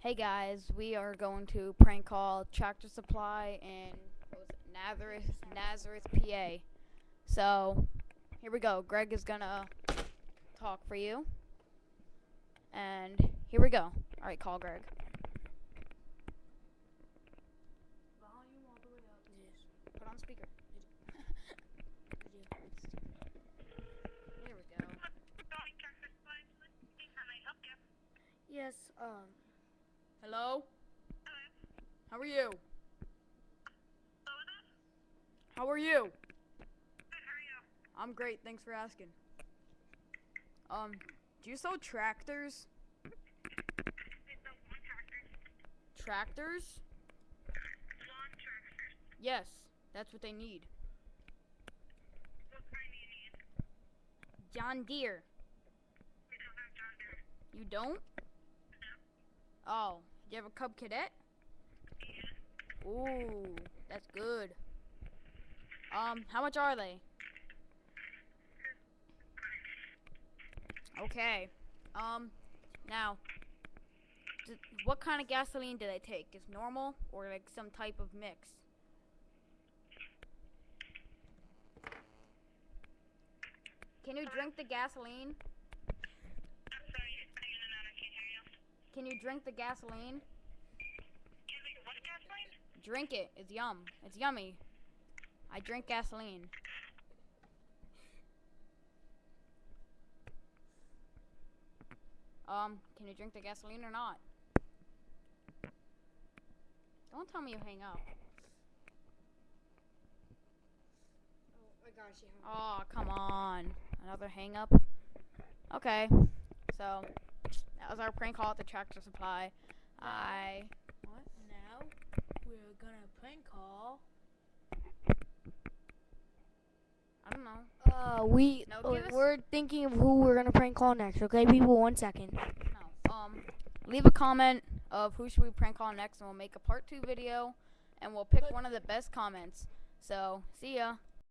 Hey guys, we are going to prank call Tractor Supply in what was it, Nazareth, PA. So here we go. Greg is gonna talk for you, and here we go. All right, call Greg. Volume all the way up. Yes. Put on speaker. Here we go. Yes, Hello. How are you? How are you? I'm great. Thanks for asking. Do you sell tractors? Tractors? Yes, that's what they need. John Deere. You don't? Oh, do you have a Cub Cadet? Ooh, that's good. How much are they? Okay. Now, what kind of gasoline do they take? Is normal or like some type of mix? Can you drink the gasoline? Can you drink the gasoline? Drink it. It's yum. It's yummy. I drink gasoline. Can you drink the gasoline or not? Don't tell me you hang up. oh, I got you. Oh, come on. Another hang up? Okay. So, that was our prank call at the Tractor Supply. What? Now, we're gonna prank call. I don't know. No, give us- We're thinking of who we're gonna prank call next. Okay, people, 1 second. No. Leave a comment of who should we prank call next, and we'll make a part 2 video, and we'll pick one of the best comments. So, see ya.